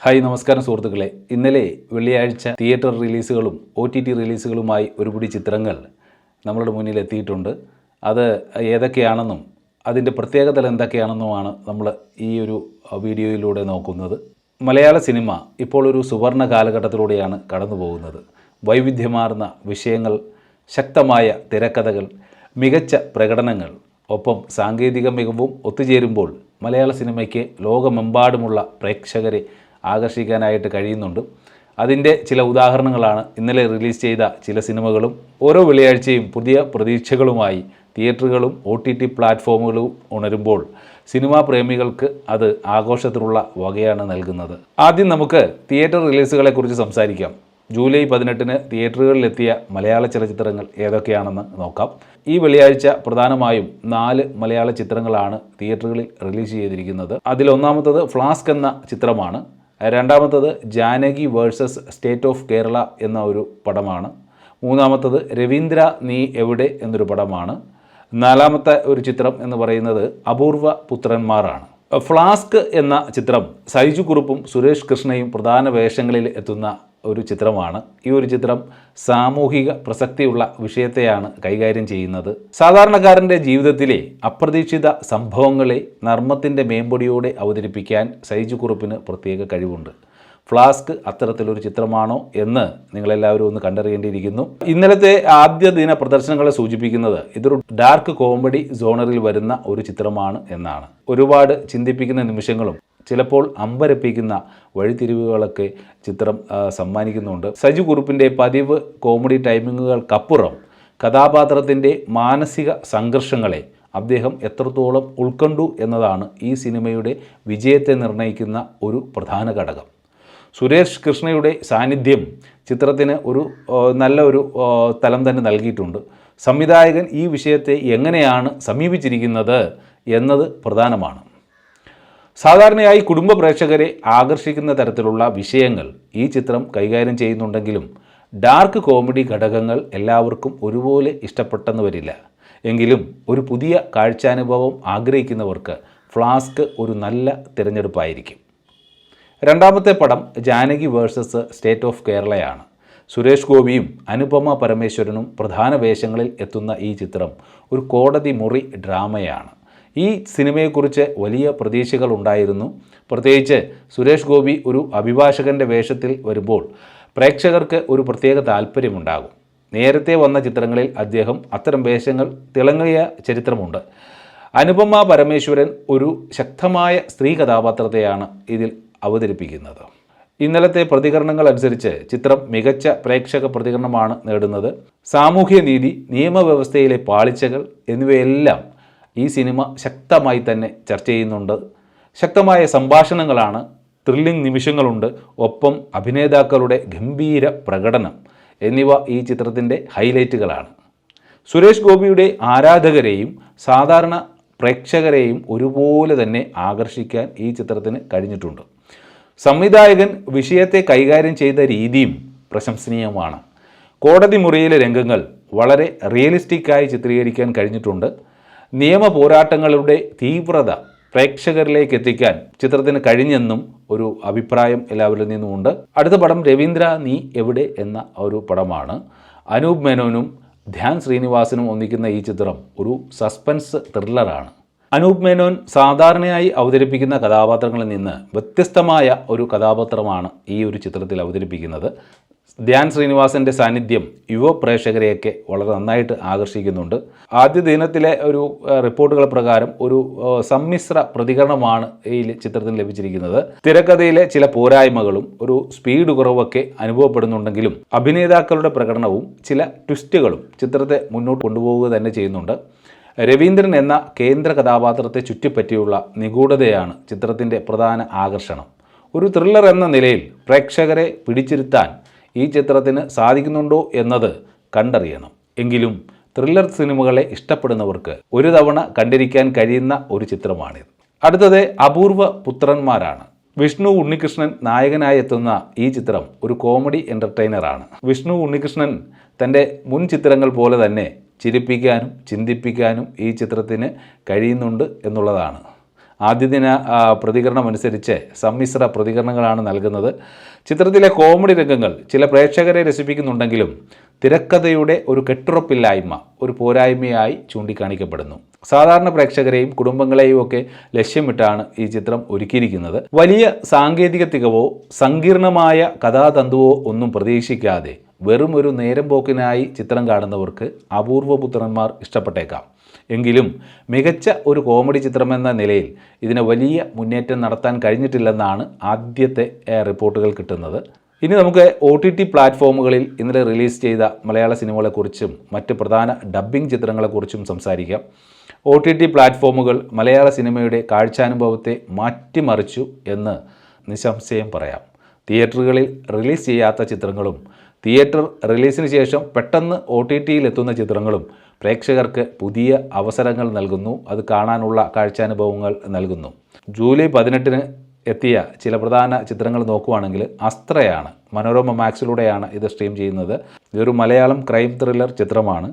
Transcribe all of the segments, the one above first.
Hi നമസ്കാരം സുഹൃത്തുക്കളെ. ഇന്നലെ വെള്ളിയാഴ്ച തിയേറ്റർ റിലീസുകളും OTT റിലീസുകളുമായി ഒരുപിടി ചിത്രങ്ങൾ നമ്മളുടെ മുന്നിൽ എത്തിയിട്ടുണ്ട്. അത് ഏതൊക്കെയാണെന്നും അതിൻ്റെ പ്രത്യേകതകൾ എന്തൊക്കെയാണെന്നുമാണ് നമ്മൾ ഈ ഒരു വീഡിയോയിലൂടെ നോക്കുന്നത്. മലയാള സിനിമ ഇപ്പോൾ ഒരു സുവർണ കാലഘട്ടത്തിലൂടെയാണ് കടന്നു പോകുന്നത്. വൈവിധ്യമാർന്ന വിഷയങ്ങൾ, ശക്തമായ തിരക്കഥകൾ, മികച്ച പ്രകടനങ്ങൾ, ഒപ്പം സാങ്കേതിക മികവും ഒത്തുചേരുമ്പോൾ മലയാള സിനിമയ്ക്ക് ലോകമെമ്പാടുമുള്ള പ്രേക്ഷകരെ ആകർഷിക്കാനായിട്ട് കഴിയുന്നുണ്ട്. അതിൻ്റെ ചില ഉദാഹരണങ്ങളാണ് ഇന്നലെ റിലീസ് ചെയ്ത ചില സിനിമകളും. ഓരോ വെള്ളിയാഴ്ചയും പുതിയ പ്രതീക്ഷകളുമായി തിയേറ്ററുകളും OTT പ്ലാറ്റ്ഫോമുകളും ഉണരുമ്പോൾ സിനിമാ പ്രേമികൾക്ക് അത് ആഘോഷത്തിനുള്ള വകയാണ് നൽകുന്നത്. ആദ്യം നമുക്ക് തിയേറ്റർ റിലീസുകളെക്കുറിച്ച് സംസാരിക്കാം. ജൂലൈ 18-ന് തിയേറ്ററുകളിലെത്തിയ മലയാള ചലച്ചിത്രങ്ങൾ ഏതൊക്കെയാണെന്ന് നോക്കാം. ഈ വെള്ളിയാഴ്ച പ്രധാനമായും 4 മലയാള ചിത്രങ്ങളാണ് തിയേറ്ററുകളിൽ റിലീസ് ചെയ്തിരിക്കുന്നത്. അതിലൊന്നാമത്തത് ഫ്ലാസ്ക് എന്ന ചിത്രമാണ്. രണ്ടാമത്തത് Janaki versus state of Kerala എന്ന ഒരു പടമാണ്. മൂന്നാമത്തത് രവീന്ദ്ര നീ എവിടെ എന്നൊരു പടമാണ്. നാലാമത്തെ ഒരു ചിത്രം എന്ന് പറയുന്നത് അപൂർവ പുത്രന്മാരാണ്. ഫ്ലാസ്ക് എന്ന ചിത്രം സൈജു കുറുപ്പും സുരേഷ് കൃഷ്ണയും പ്രധാന വേഷങ്ങളിൽ എത്തുന്ന ഒരു ചിത്രമാണ്. ഈ ഒരു ചിത്രം സാമൂഹിക പ്രസക്തിയുള്ള വിഷയത്തെയാണ് കൈകാര്യം ചെയ്യുന്നത്. സാധാരണക്കാരൻ്റെ ജീവിതത്തിലെ അപ്രതീക്ഷിത സംഭവങ്ങളെ നർമ്മത്തിൻ്റെ മേമ്പൊടിയോടെ അവതരിപ്പിക്കാൻ സൈജു കുറുപ്പിന് പ്രത്യേക കഴിവുണ്ട്. ഫ്ലാസ്ക് അത്തരത്തിലൊരു ചിത്രമാണോ എന്ന് നിങ്ങളെല്ലാവരും ഒന്ന് കണ്ടറിയേണ്ടിയിരിക്കുന്നു. ഇന്നലത്തെ ആദ്യ ദിന പ്രദർശനങ്ങളെ സൂചിപ്പിക്കുന്നത് ഇതൊരു ഡാർക്ക് കോമഡി സോണറിൽ വരുന്ന ഒരു ചിത്രമാണ് എന്നാണ്. ഒരുപാട് ചിന്തിപ്പിക്കുന്ന നിമിഷങ്ങളും ചിലപ്പോൾ അമ്പരപ്പിക്കുന്ന വഴിത്തിരിവുകളൊക്കെ ചിത്രം സമ്മാനിക്കുന്നുണ്ട്. സൈജു കുറുപ്പിൻ്റെ പതിവ് കോമഡി ടൈമിങ്ങുകൾക്കപ്പുറം കഥാപാത്രത്തിൻ്റെ മാനസിക സംഘർഷങ്ങളെ അദ്ദേഹം എത്രത്തോളം ഉൾക്കൊണ്ടു എന്നതാണ് ഈ സിനിമയുടെ വിജയത്തെ നിർണ്ണയിക്കുന്ന ഒരു പ്രധാന ഘടകം. സുരേഷ് കൃഷ്ണയുടെ സാന്നിധ്യം ചിത്രത്തിന് നല്ല ഒരു തലം തന്നെ നൽകിയിട്ടുണ്ട്. സംവിധായകൻ ഈ വിഷയത്തെ എങ്ങനെയാണ് സമീപിച്ചിരിക്കുന്നത് എന്നത് പ്രധാനമാണ്. സാധാരണയായി കുടുംബ പ്രേക്ഷകരെ ആകർഷിക്കുന്ന തരത്തിലുള്ള വിഷയങ്ങൾ ഈ ചിത്രം കൈകാര്യം ചെയ്യുന്നുണ്ടെങ്കിലും ഡാർക്ക് കോമഡി ഘടകങ്ങൾ എല്ലാവർക്കും ഒരുപോലെ ഇഷ്ടപ്പെട്ടെന്ന് വരില്ല. എങ്കിലും ഒരു പുതിയ കാഴ്ചാനുഭവം ആഗ്രഹിക്കുന്നവർക്ക് ഫ്ലാസ്ക് ഒരു നല്ല തിരഞ്ഞെടുപ്പായിരിക്കും. രണ്ടാമത്തെ പടം ജാനകി വേഴ്സസ് സ്റ്റേറ്റ് ഓഫ് കേരളയാണ്. സുരേഷ് ഗോപിയും അനുപമ പരമേശ്വരനും പ്രധാന വേഷങ്ങളിൽ എത്തുന്ന ഈ ചിത്രം ഒരു കോടതി മുറി ഡ്രാമയാണ്. ഈ സിനിമയെക്കുറിച്ച് വലിയ പ്രതീക്ഷകൾ ഉണ്ടായിരുന്നു. പ്രത്യേകിച്ച് സുരേഷ് ഗോപി ഒരു അഭിഭാഷകൻ്റെ വേഷത്തിൽ വരുമ്പോൾ പ്രേക്ഷകർക്ക് ഒരു പ്രത്യേക താല്പര്യമുണ്ടാകും. നേരത്തെ വന്ന ചിത്രങ്ങളിൽ അദ്ദേഹം അത്തരം വേഷങ്ങൾ തിളങ്ങിയ ചരിത്രമുണ്ട്. അനുപമ പരമേശ്വരൻ ഒരു ശക്തമായ സ്ത്രീ കഥാപാത്രത്തെയാണ് ഇതിൽ അവതരിപ്പിക്കുന്നത്. ഇന്നലത്തെ പ്രതികരണങ്ങൾ അനുസരിച്ച് ചിത്രം മികച്ച പ്രേക്ഷക പ്രതികരണമാണ് നേടുന്നത്. സാമൂഹ്യ നീതി, നിയമവ്യവസ്ഥയിലെ പാളിച്ചകൾ എന്നിവയെല്ലാം ഈ സിനിമ ശക്തമായി തന്നെ ചർച്ച ചെയ്യുന്നുണ്ട്. ശക്തമായ സംഭാഷണങ്ങളാണ്, ത്രില്ലിംഗ് നിമിഷങ്ങളുണ്ട്, ഒപ്പം അഭിനേതാക്കളുടെ ഗംഭീര പ്രകടനം എന്നിവ ഈ ചിത്രത്തിൻ്റെ ഹൈലൈറ്റുകളാണ്. സുരേഷ് ഗോപിയുടെ ആരാധകരെയും സാധാരണ പ്രേക്ഷകരെയും ഒരുപോലെ തന്നെ ആകർഷിക്കാൻ ഈ ചിത്രത്തിന് കഴിഞ്ഞിട്ടുണ്ട്. സംവിധായകൻ വിഷയത്തെ കൈകാര്യം ചെയ്ത രീതിയും പ്രശംസനീയമാണ്. കോടതി മുറിയിലെ രംഗങ്ങൾ വളരെ റിയലിസ്റ്റിക്കായി ചിത്രീകരിക്കാൻ കഴിഞ്ഞിട്ടുണ്ട്. നിയമ പോരാട്ടങ്ങളുടെ തീവ്രത പ്രേക്ഷകരിലേക്ക് എത്തിക്കാൻ ചിത്രത്തിന് കഴിഞ്ഞെന്നും ഒരു അഭിപ്രായം എല്ലാവരിൽ നിന്നുമുണ്ട്. അടുത്ത പടം രവീന്ദ്ര നീ എവിടെ എന്ന ഒരു പടമാണ്. അനൂപ് മേനോനും ധ്യാൻ ശ്രീനിവാസനും ഒന്നിക്കുന്ന ഈ ചിത്രം ഒരു സസ്പെൻസ് ത്രില്ലറാണ്. അനൂപ് മേനോൻ സാധാരണയായി അവതരിപ്പിക്കുന്ന കഥാപാത്രങ്ങളിൽ നിന്ന് വ്യത്യസ്തമായ ഒരു കഥാപാത്രമാണ് ഈ ഒരു ചിത്രത്തിൽ അവതരിപ്പിക്കുന്നത്. ധ്യാൻ ശ്രീനിവാസൻ്റെ സാന്നിധ്യം യുവ പ്രേക്ഷകരെയൊക്കെ വളരെ നന്നായിട്ട് ആകർഷിക്കുന്നുണ്ട്. ആദ്യ ദിനത്തിലെ ഒരു റിപ്പോർട്ടുകൾ പ്രകാരം ഒരു സമ്മിശ്ര പ്രതികരണമാണ് ഈ ചിത്രത്തിന് ലഭിച്ചിരിക്കുന്നത്. തിരക്കഥയിലെ ചില പോരായ്മകളും ഒരു സ്പീഡ് കുറവൊക്കെ അനുഭവപ്പെടുന്നുണ്ടെങ്കിലും അഭിനേതാക്കളുടെ പ്രകടനവും ചില ട്വിസ്റ്റുകളും ചിത്രത്തെ മുന്നോട്ട് കൊണ്ടുപോവുക തന്നെ ചെയ്യുന്നുണ്ട്. രവീന്ദ്രൻ എന്ന കേന്ദ്ര കഥാപാത്രത്തെ ചുറ്റിപ്പറ്റിയുള്ള നിഗൂഢതയാണ് ചിത്രത്തിൻ്റെ പ്രധാന ആകർഷണം. ഒരു ത്രില്ലർ എന്ന നിലയിൽ പ്രേക്ഷകരെ പിടിച്ചിരുത്താൻ ഈ ചിത്രത്തിന് സാധിക്കുന്നുണ്ടോ എന്നത് കണ്ടറിയണം. എങ്കിലും ത്രില്ലർ സിനിമകളെ ഇഷ്ടപ്പെടുന്നവർക്ക് ഒരു തവണ കണ്ടിരിക്കാൻ കഴിയുന്ന ഒരു ചിത്രമാണിത്. അടുത്തത് അപൂർവ പുത്രന്മാരാണ്. വിഷ്ണു ഉണ്ണികൃഷ്ണൻ നായകനായി എത്തുന്ന ഈ ചിത്രം ഒരു കോമഡി എൻ്റർടൈനറാണ്. വിഷ്ണു ഉണ്ണികൃഷ്ണൻ തൻ്റെ മുൻ ചിത്രങ്ങൾ പോലെ തന്നെ ചിരിപ്പിക്കാനും ചിന്തിപ്പിക്കാനും ഈ ചിത്രത്തിന് കഴിയുന്നുണ്ട് എന്നുള്ളതാണ്. ആദ്യ ദിന പ്രതികരണം അനുസരിച്ച് സമ്മിശ്ര പ്രതികരണങ്ങളാണ് നൽകുന്നത്. ചിത്രത്തിലെ കോമഡി രംഗങ്ങൾ ചില പ്രേക്ഷകരെ രസിപ്പിക്കുന്നുണ്ടെങ്കിലും തിരക്കഥയുടെ ഒരു കെട്ടുറപ്പില്ലായ്മ ഒരു പോരായ്മയായി ചൂണ്ടിക്കാണിക്കപ്പെടുന്നു. സാധാരണ പ്രേക്ഷകരെയും കുടുംബങ്ങളെയും ഒക്കെ ലക്ഷ്യമിട്ടാണ് ഈ ചിത്രം ഒരുക്കിയിരിക്കുന്നത്. വലിയ സാങ്കേതിക തികവോ സങ്കീർണമായ കഥാതന്തുവോ ഒന്നും പ്രതീക്ഷിക്കാതെ വെറും ഒരു നേരം പോക്കിനായി ചിത്രം കാണുന്നവർക്ക് അപൂർവപുത്രന്മാർ ഇഷ്ടപ്പെട്ടേക്കാം. എങ്കിലും മികച്ച ഒരു കോമഡി ചിത്രമെന്ന നിലയിൽ ഇതിന് വലിയ മുന്നേറ്റം നടത്താൻ കഴിഞ്ഞിട്ടില്ലെന്നാണ് ആദ്യത്തെ റിപ്പോർട്ടുകൾ കിട്ടുന്നത്. ഇനി നമുക്ക് OTT പ്ലാറ്റ്ഫോമുകളിൽ ഇന്നലെ റിലീസ് ചെയ്ത മലയാള സിനിമകളെക്കുറിച്ചും മറ്റ് പ്രധാന ഡബ്ബിംഗ് ചിത്രങ്ങളെക്കുറിച്ചും സംസാരിക്കാം. OTT പ്ലാറ്റ്ഫോമുകൾ മലയാള സിനിമയുടെ കാഴ്ചാനുഭവത്തെ മാറ്റിമറിച്ചു എന്ന് നിസ്സംശയം പറയാം. തിയേറ്ററുകളിൽ റിലീസ് ചെയ്യാത്ത ചിത്രങ്ങളും തിയേറ്റർ റിലീസിന് ശേഷം പെട്ടെന്ന് OTTയിൽ എത്തുന്ന ചിത്രങ്ങളും പ്രേക്ഷകർക്ക് പുതിയ അവസരങ്ങൾ നൽകുന്നു. അത് കാണാനുള്ള കാഴ്ചാനുഭവങ്ങൾ നൽകുന്നു. ജൂലൈ 18 എത്തിയ ചില പ്രധാന ചിത്രങ്ങൾ നോക്കുകയാണെങ്കിൽ അസ്ത്രയാണ്. മനോരമ മാക്സിലൂടെയാണ് ഇത് സ്ട്രീം ചെയ്യുന്നത്. ഇതൊരു മലയാളം ക്രൈം ത്രില്ലർ ചിത്രമാണ്.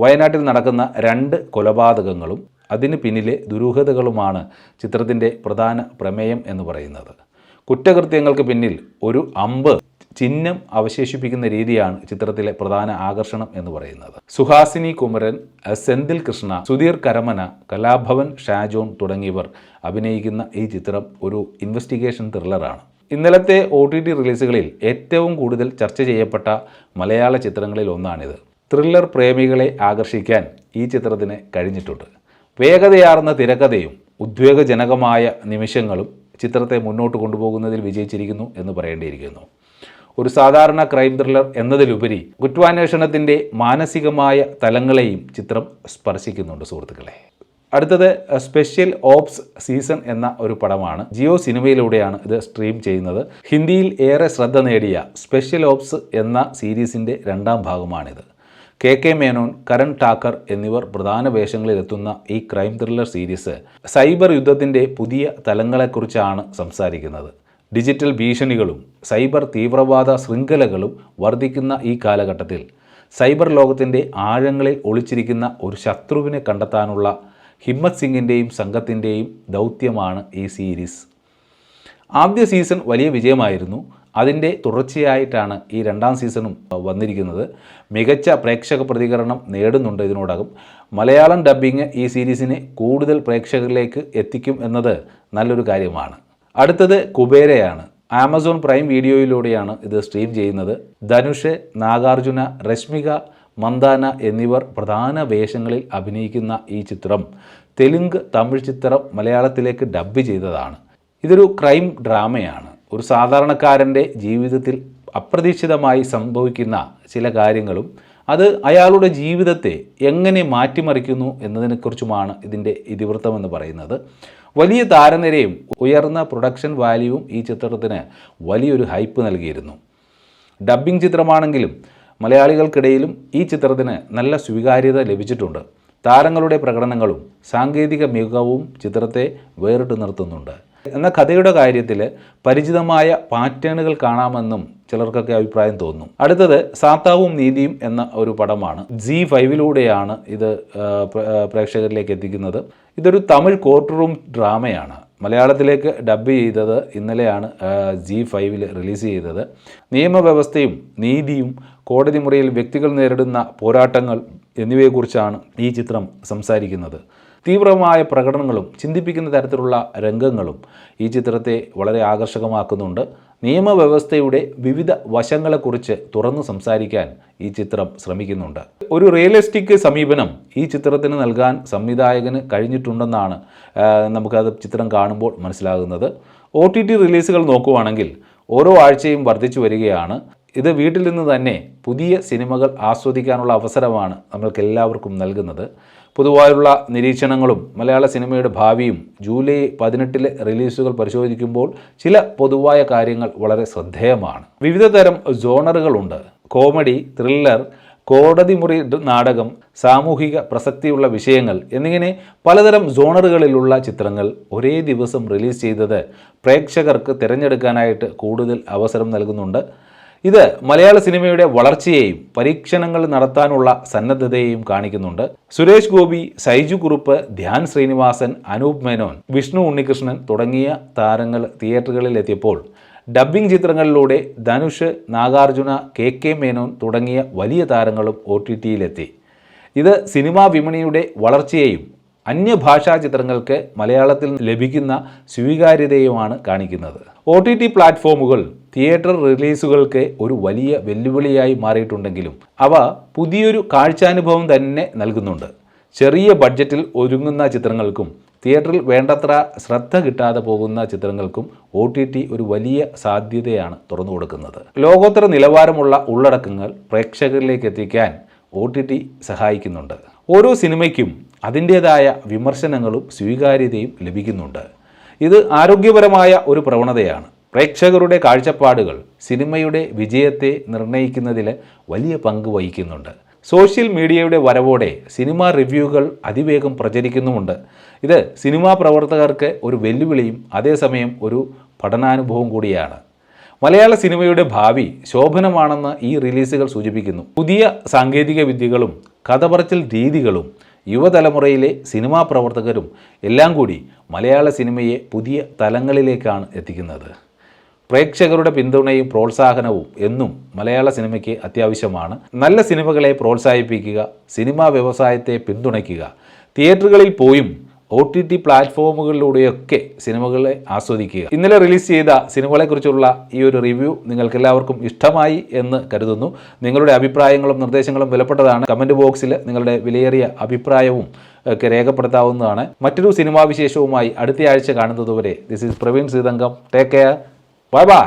വയനാട്ടിൽ നടക്കുന്ന 2 കൊലപാതകങ്ങളും അതിന് പിന്നിലെ ദുരൂഹതകളുമാണ് ചിത്രത്തിൻ്റെ പ്രധാന പ്രമേയം എന്ന് പറയുന്നത്. കുറ്റകൃത്യങ്ങൾക്ക് പിന്നിൽ ഒരു അമ്പ് ചിഹ്നം അവശേഷിപ്പിക്കുന്ന രീതിയാണ് ചിത്രത്തിലെ പ്രധാന ആകർഷണം എന്ന് പറയുന്നത്. സുഹാസിനി കുമരൻ, സെന്തിൽ കൃഷ്ണ, സുധീർ കരമന, കലാഭവൻ ഷാജോൺ തുടങ്ങിയവർ അഭിനയിക്കുന്ന ഈ ചിത്രം ഒരു ഇൻവെസ്റ്റിഗേഷൻ ത്രില്ലറാണ്. ഇന്നലത്തെ OTT റിലീസുകളിൽ ഏറ്റവും കൂടുതൽ ചർച്ച ചെയ്യപ്പെട്ട മലയാള ചിത്രങ്ങളിൽ ഒന്നാണിത്. ത്രില്ലർ പ്രേമികളെ ആകർഷിക്കാൻ ഈ ചിത്രത്തിന് കഴിഞ്ഞിട്ടുണ്ട്. വേഗതയാർന്ന തിരക്കഥയും ഉദ്വേഗജനകമായ നിമിഷങ്ങളും ചിത്രത്തെ മുന്നോട്ട് കൊണ്ടുപോകുന്നതിൽ വിജയിച്ചിരിക്കുന്നു എന്ന് പറയേണ്ടിയിരിക്കുന്നു. ഒരു സാധാരണ ക്രൈം ത്രില്ലർ എന്നതിലുപരി കുറ്റാന്വേഷണത്തിൻ്റെ മാനസികമായ തലങ്ങളെയും ചിത്രം സ്പർശിക്കുന്നുണ്ട് സുഹൃത്തുക്കളെ. അടുത്തത് സ്പെഷ്യൽ ഓപ്സ് സീസൺ എന്ന ഒരു പടമാണ്. ജിയോ സിനിമയിലൂടെയാണ് ഇത് സ്ട്രീം ചെയ്യുന്നത്. ഹിന്ദിയിൽ ഏറെ ശ്രദ്ധ നേടിയ സ്പെഷ്യൽ ഓപ്സ് എന്ന സീരീസിൻ്റെ 2ാം ഭാഗമാണിത്. KK മേനോൻ, കരൺ ഠാക്കർ എന്നിവർ പ്രധാന വേഷങ്ങളിലെത്തുന്ന ഈ ക്രൈം ത്രില്ലർ സീരീസ് സൈബർ യുദ്ധത്തിൻ്റെ പുതിയ തലങ്ങളെക്കുറിച്ചാണ് സംസാരിക്കുന്നത്. ഡിജിറ്റൽ ഭീഷണികളും സൈബർ തീവ്രവാദ ശൃംഖലകളും വർദ്ധിക്കുന്ന ഈ കാലഘട്ടത്തിൽ സൈബർ ലോകത്തിൻ്റെ ആഴങ്ങളിൽ ഒളിച്ചിരിക്കുന്ന ഒരു ശത്രുവിനെ കണ്ടെത്താനുള്ള ഹിമ്മത് സിംഗിൻ്റെയും സംഘത്തിൻ്റെയും ദൗത്യമാണ് ഈ സീരീസ്. ആദ്യ സീസൺ വലിയ വിജയമായിരുന്നു. അതിൻ്റെ തുടർച്ചയായിട്ടാണ് ഈ 2ാം സീസണും വന്നിരിക്കുന്നത്. മികച്ച പ്രേക്ഷക പ്രതികരണം നേടുന്നുണ്ട് ഇതിനോടകം. മലയാളം ഡബ്ബിങ് ഈ സീരീസിനെ കൂടുതൽ പ്രേക്ഷകരിലേക്ക് എത്തിക്കും എന്നത് നല്ലൊരു കാര്യമാണ്. അടുത്തത് കുബേരയാണ്. ആമസോൺ പ്രൈം വീഡിയോയിലൂടെയാണ് ഇത് സ്ട്രീം ചെയ്യുന്നത്. ധനുഷ്, നാഗാർജുന, രശ്മിക മന്ദാന എന്നിവർ പ്രധാന വേഷങ്ങളിൽ അഭിനയിക്കുന്ന ഈ ചിത്രം തെലുങ്ക്, തമിഴ് ചിത്രം മലയാളത്തിലേക്ക് ഡബ്ബ് ചെയ്തതാണ്. ഇതൊരു ക്രൈം ഡ്രാമയാണ്. ഒരു സാധാരണക്കാരൻ്റെ ജീവിതത്തിൽ അപ്രതീക്ഷിതമായി സംഭവിക്കുന്ന ചില കാര്യങ്ങളും അത് അയാളുടെ ജീവിതത്തെ എങ്ങനെ മാറ്റിമറിക്കുന്നു എന്നതിനെക്കുറിച്ചുമാണ് ഇതിൻ്റെ ഇതിവൃത്തമെന്ന് പറയുന്നത്. വലിയ താരനിരയും ഉയർന്ന പ്രൊഡക്ഷൻ വാല്യൂവും ഈ ചിത്രത്തിന് വലിയൊരു ഹൈപ്പ് നൽകിയിരുന്നു. ഡബ്ബിംഗ് ചിത്രമാണെങ്കിലും മലയാളികൾക്കിടയിലും ഈ ചിത്രത്തിന് നല്ല സ്വീകാര്യത ലഭിച്ചിട്ടുണ്ട്. താരങ്ങളുടെ പ്രകടനങ്ങളും സാങ്കേതിക മികവും ചിത്രത്തെ വേറിട്ട് നിർത്തുന്നുണ്ട്. എന്നാൽ കഥയുടെ കാര്യത്തിൽ പരിചിതമായ പാറ്റേണുകൾ കാണാമെന്നും ചിലർക്കൊക്കെ അഭിപ്രായം തോന്നും. അടുത്തത് സാത്താവും നീതിയും എന്ന ഒരു പടമാണ്. Zee5ലൂടെയാണ് ഇത് പ്രേക്ഷകരിലേക്ക് എത്തിക്കുന്നത്. ഇതൊരു തമിഴ് കോർട്ട് റൂം ഡ്രാമയാണ്. മലയാളത്തിലേക്ക് ഡബ്ബ് ചെയ്തത് ഇന്നലെയാണ് Zee5ൽ റിലീസ് ചെയ്തത്. നിയമവ്യവസ്ഥയും നീതിയും കോടതി മുറിയിൽ വ്യക്തികൾ നേരിടുന്ന പോരാട്ടങ്ങൾ എന്നിവയെക്കുറിച്ചാണ് ഈ ചിത്രം സംസാരിക്കുന്നത്. തീവ്രമായ പ്രകടനങ്ങളും ചിന്തിപ്പിക്കുന്ന തരത്തിലുള്ള രംഗങ്ങളും ഈ ചിത്രത്തെ വളരെ ആകർഷകമാക്കുന്നുണ്ട്. നിയമവ്യവസ്ഥയുടെ വിവിധ വശങ്ങളെക്കുറിച്ച് തുറന്നു സംസാരിക്കാൻ ഈ ചിത്രം ശ്രമിക്കുന്നുണ്ട്. ഒരു റിയലിസ്റ്റിക് സമീപനം ഈ ചിത്രത്തിന് നൽകാൻ സംവിധായകന് കഴിഞ്ഞിട്ടുണ്ടെന്നാണ് നമുക്കത് ചിത്രം കാണുമ്പോൾ മനസ്സിലാകുന്നത്. OTT റിലീസുകൾ നോക്കുകയാണെങ്കിൽ ഓരോ ആഴ്ചയും വർദ്ധിച്ചു വരികയാണ്. ഇത് വീട്ടിൽ നിന്ന് തന്നെ പുതിയ സിനിമകൾ ആസ്വദിക്കാനുള്ള അവസരമാണ് നമ്മൾക്കെല്ലാവർക്കും നൽകുന്നത്. പൊതുവായുള്ള നിരീക്ഷണങ്ങളും മലയാള സിനിമയുടെ ഭാവിയും ജൂലൈ 18 റിലീസുകൾ പരിശോധിക്കുമ്പോൾ ചില പൊതുവായ കാര്യങ്ങൾ വളരെ ശ്രദ്ധേയമാണ്. വിവിധ തരം ജോണറുകളുണ്ട്. കോമഡി, ത്രില്ലർ, കോടതി മുറി നാടകം, സാമൂഹിക പ്രസക്തിയുള്ള വിഷയങ്ങൾ എന്നിങ്ങനെ പലതരം ജോണറുകളിലുള്ള ചിത്രങ്ങൾ ഒരേ ദിവസം റിലീസ് ചെയ്തത് പ്രേക്ഷകർക്ക് തിരഞ്ഞെടുക്കാനായിട്ട് കൂടുതൽ അവസരം നൽകുന്നുണ്ട്. ഇത് മലയാള സിനിമയുടെ വളർച്ചയെയും പരീക്ഷണങ്ങൾ നടത്താനുള്ള സന്നദ്ധതയെയും കാണിക്കുന്നുണ്ട്. സുരേഷ് ഗോപി, സൈജു കുറുപ്പ്, ധ്യാൻ ശ്രീനിവാസൻ, അനൂപ് മേനോൻ, വിഷ്ണു ഉണ്ണികൃഷ്ണൻ തുടങ്ങിയ താരങ്ങൾ തിയേറ്ററുകളിൽ എത്തിയപ്പോൾ ഡബ്ബിംഗ് ചിത്രങ്ങളിലൂടെ ധനുഷ്, നാഗാർജുന, കെ മേനോൻ തുടങ്ങിയ വലിയ താരങ്ങളും OTT-യിലെത്തി. ഇത് സിനിമാ വിപണിയുടെ വളർച്ചയെയും അന്യഭാഷാ ചിത്രങ്ങൾക്ക് മലയാളത്തിൽ ലഭിക്കുന്ന സ്വീകാര്യതയുമാണ് കാണിക്കുന്നത്. OTT പ്ലാറ്റ്ഫോമുകൾ തിയേറ്റർ റിലീസുകൾക്ക് ഒരു വലിയ വെല്ലുവിളിയായി മാറിയിട്ടുണ്ടെങ്കിലും അവ പുതിയൊരു കാഴ്ചാനുഭവം തന്നെ നൽകുന്നുണ്ട്. ചെറിയ ബഡ്ജറ്റിൽ ഒരുങ്ങുന്ന ചിത്രങ്ങൾക്കും തിയേറ്ററിൽ വേണ്ടത്ര ശ്രദ്ധ കിട്ടാതെ പോകുന്ന ചിത്രങ്ങൾക്കും OTT ഒരു വലിയ സാധ്യതയാണ് തുറന്നു കൊടുക്കുന്നത്. ലോകോത്തര നിലവാരമുള്ള ഉള്ളടക്കങ്ങൾ പ്രേക്ഷകരിലേക്ക് എത്തിക്കാൻ OTT സഹായിക്കുന്നുണ്ട്. ഓരോ സിനിമയ്ക്കും അതിൻ്റേതായ വിമർശനങ്ങളും സ്വീകാര്യതയും ലഭിക്കുന്നുണ്ട്. ഇത് ആരോഗ്യപരമായ ഒരു പ്രവണതയാണ്. പ്രേക്ഷകരുടെ കാഴ്ചപ്പാടുകൾ സിനിമയുടെ വിജയത്തെ നിർണ്ണയിക്കുന്നതിൽ വലിയ പങ്ക് വഹിക്കുന്നുണ്ട്. സോഷ്യൽ മീഡിയയുടെ വരവോടെ സിനിമാ റിവ്യൂകൾ അതിവേഗം പ്രചരിക്കുന്നുമുണ്ട്. ഇത് സിനിമാ പ്രവർത്തകർക്ക് ഒരു വെല്ലുവിളിയും അതേസമയം ഒരു പഠനാനുഭവം കൂടിയാണ്. മലയാള സിനിമയുടെ ഭാവി ശോഭനമാണെന്ന് ഈ റിലീസുകൾ സൂചിപ്പിക്കുന്നു. പുതിയ സാങ്കേതിക വിദ്യകളും കഥ പറച്ചിൽ രീതികളും യുവതലമുറയിലെ സിനിമാ പ്രവർത്തകരും എല്ലാം കൂടി മലയാള സിനിമയെ പുതിയ തലങ്ങളിലേക്കാണ് എത്തിക്കുന്നത്. പ്രേക്ഷകരുടെ പിന്തുണയും പ്രോത്സാഹനവും എന്നും മലയാള സിനിമയ്ക്ക് അത്യാവശ്യമാണ്. നല്ല സിനിമകളെ പ്രോത്സാഹിപ്പിക്കുക, സിനിമാ വ്യവസായത്തെ പിന്തുണയ്ക്കുക, തിയേറ്ററുകളിൽ പോയും OTT പ്ലാറ്റ്ഫോമുകളിലൂടെയൊക്കെ സിനിമകളെ ആസ്വദിക്കുക. ഇന്നലെ റിലീസ് ചെയ്ത സിനിമകളെക്കുറിച്ചുള്ള ഈ ഒരു റിവ്യൂ നിങ്ങൾക്കെല്ലാവർക്കും ഇഷ്ടമായി എന്ന് കരുതുന്നു. നിങ്ങളുടെ അഭിപ്രായങ്ങളും നിർദ്ദേശങ്ങളും വിലപ്പെട്ടതാണ്. കമൻറ്റ് ബോക്സിൽ നിങ്ങളുടെ വിലയേറിയ അഭിപ്രായവും ഒക്കെ രേഖപ്പെടുത്താവുന്നതാണ്. മറ്റൊരു സിനിമാ വിശേഷവുമായി അടുത്തയാഴ്ച കാണുന്നതുവരെ this is Praveen Seethangam. Take care. Bye by.